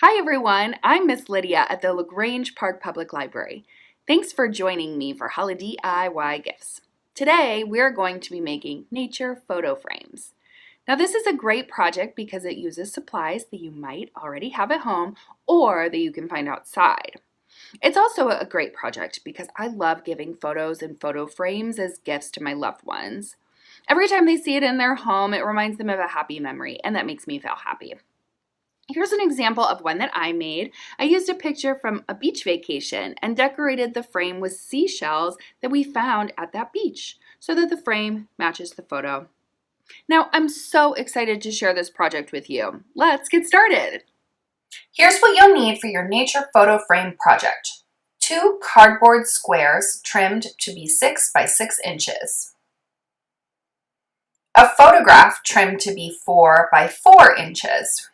Hi everyone, I'm Miss Lydia at the LaGrange Park Public Library. Thanks for joining me for Holi-DIY gifts. Today we are going to be making nature photo frames. Now this is a great project because it uses supplies that you might already have at home or that you can find outside. It's also a great project because I love giving photos and photo frames as gifts to my loved ones. Every time they see it in their home, it reminds them of a happy memory, and that makes me feel happy. Here's an example of one that I made. I used a picture from a beach vacation and decorated the frame with seashells that we found at that beach so that the frame matches the photo. Now, I'm so excited to share this project with you. Let's get started. Here's what you'll need for your nature photo frame project. 2 cardboard squares trimmed to be 6 by 6 inches. A photograph trimmed to be 4 by 4 inches.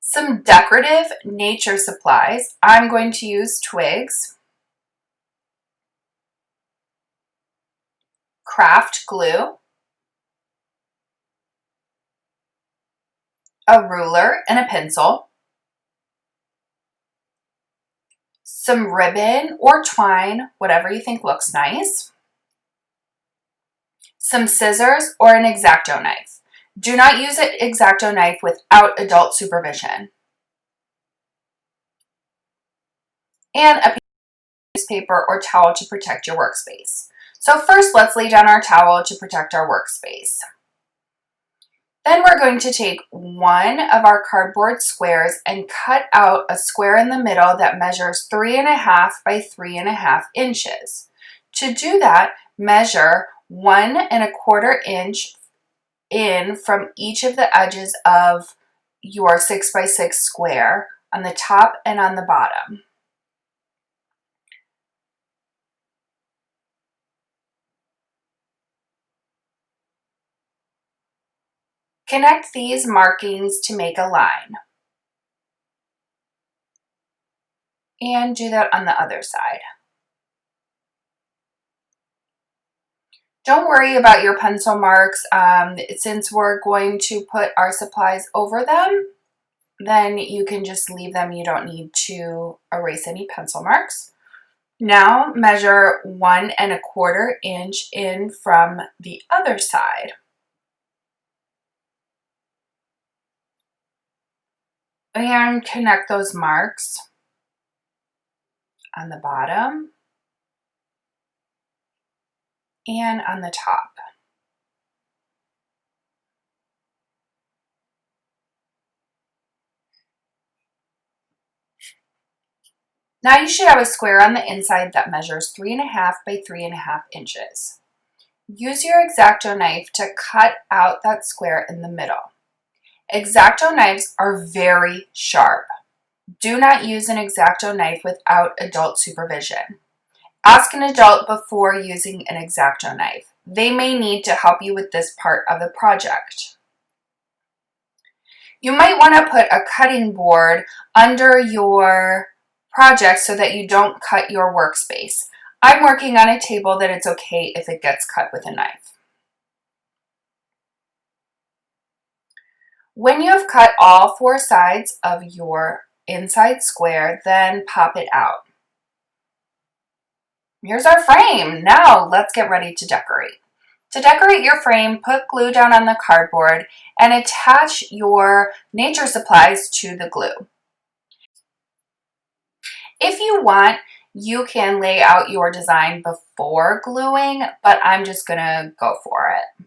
Some decorative nature supplies. I'm going to use twigs, craft glue, a ruler and a pencil, some ribbon or twine, whatever you think looks nice, some scissors or an Exacto knife. Do not use an Exacto knife without adult supervision. And a piece of newspaper or towel to protect your workspace. So first, let's lay down our towel to protect our workspace. Then we're going to take one of our cardboard squares and cut out a square in the middle that measures 3.5 by 3.5 inches. To do that, measure 1.25 inch in from each of the edges of your 6 by 6 square on the top and on the bottom. Connect these markings to make a line. And do that on the other side. Don't worry about your pencil marks. Since we're going to put our supplies over them, then you can just leave them. You don't need to erase any pencil marks. Now measure 1.25 inch in from the other side. And connect those marks on the bottom and on the top. Now you should have a square on the inside that measures 3.5 by 3.5 inches. Use your Exacto knife to cut out that square in the middle. Exacto knives are very sharp. Do not use an Exacto knife without adult supervision. Ask an adult before using an Exacto knife. They may need to help you with this part of the project. You might want to put a cutting board under your project so that you don't cut your workspace. I'm working on a table that it's okay if it gets cut with a knife. When you have cut all 4 sides of your inside square, then pop it out. Here's our frame. Now let's get ready to decorate. To decorate your frame, put glue down on the cardboard and attach your nature supplies to the glue. If you want, you can lay out your design before gluing, but I'm just gonna go for it.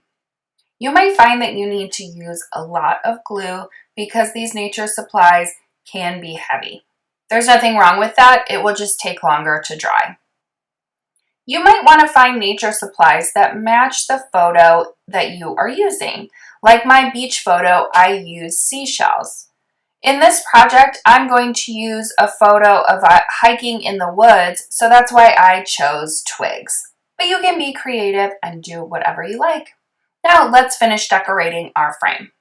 You might find that you need to use a lot of glue because these nature supplies can be heavy. There's nothing wrong with that. It will just take longer to dry. You might want to find nature supplies that match the photo that you are using. Like my beach photo, I use seashells. In this project, I'm going to use a photo of hiking in the woods, so that's why I chose twigs. But you can be creative and do whatever you like. Now let's finish decorating our frame.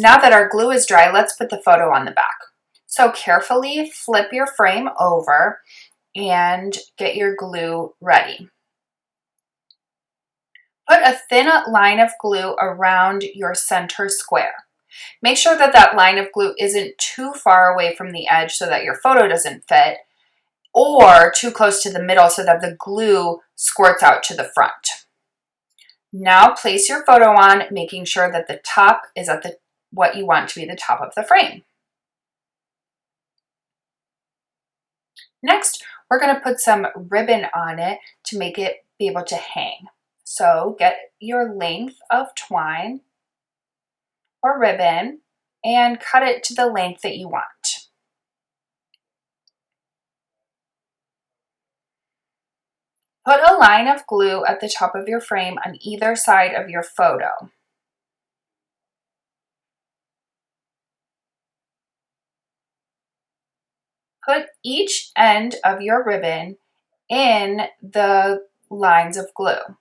So now that our glue is dry, let's put the photo on the back. So carefully flip your frame over and get your glue ready. Put a thin line of glue around your center square. Make sure that that line of glue isn't too far away from the edge so that your photo doesn't fit, or too close to the middle so that the glue squirts out to the front. Now place your photo on, making sure that the top is at what you want to be the top of the frame. Next, we're going to put some ribbon on it to make it be able to hang. So get your length of twine or ribbon and cut it to the length that you want. Put a line of glue at the top of your frame on either side of your photo. Put each end of your ribbon in the lines of glue.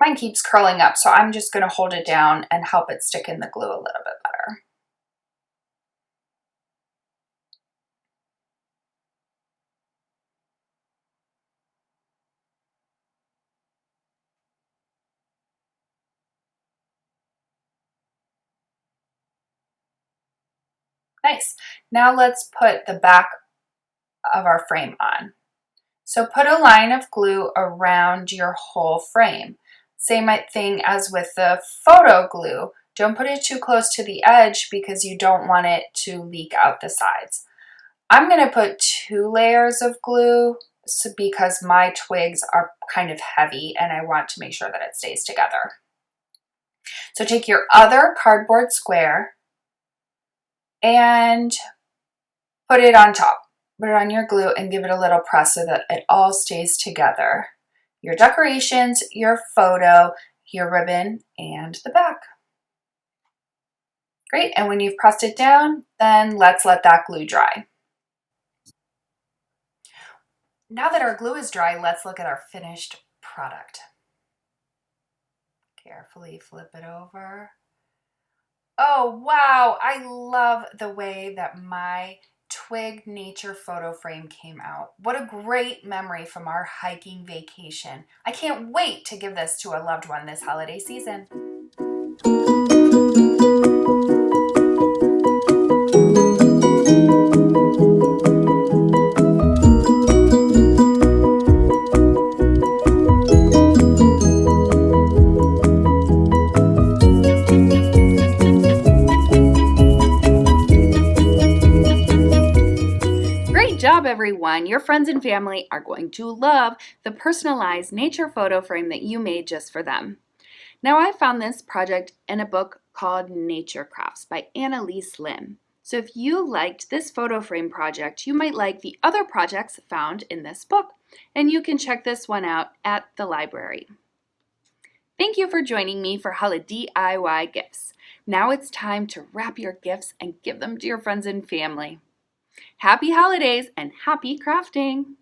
Mine keeps curling up, so I'm just going to hold it down and help it stick in the glue a little bit better. Nice. Now let's put the back of our frame on. So put a line of glue around your whole frame. Same thing as with the photo glue. Don't put it too close to the edge because you don't want it to leak out the sides. I'm going to put 2 layers of glue because my twigs are kind of heavy and I want to make sure that it stays together. So take your other cardboard square and put it on top. Put it on your glue and give it a little press so that it all stays together. Your decorations, your photo, your ribbon, and the back. Great, and when you've pressed it down, then let's let that glue dry. Now that our glue is dry, let's look at our finished product. Carefully flip it over. Oh, wow, I love the way that my twig nature photo frame came out. What a great memory from our hiking vacation. I can't wait to give this to a loved one this holiday season. Great job, everyone. Your friends and family are going to love the personalized nature photo frame that you made just for them. Now, I found this project in a book called Nature Crafts by Annalise Lim. So if you liked this photo frame project, you might like the other projects found in this book, and you can check this one out at the library. Thank you for joining me for Holi-DIY gifts. Now it's time to wrap your gifts and give them to your friends and family. Happy holidays and happy crafting!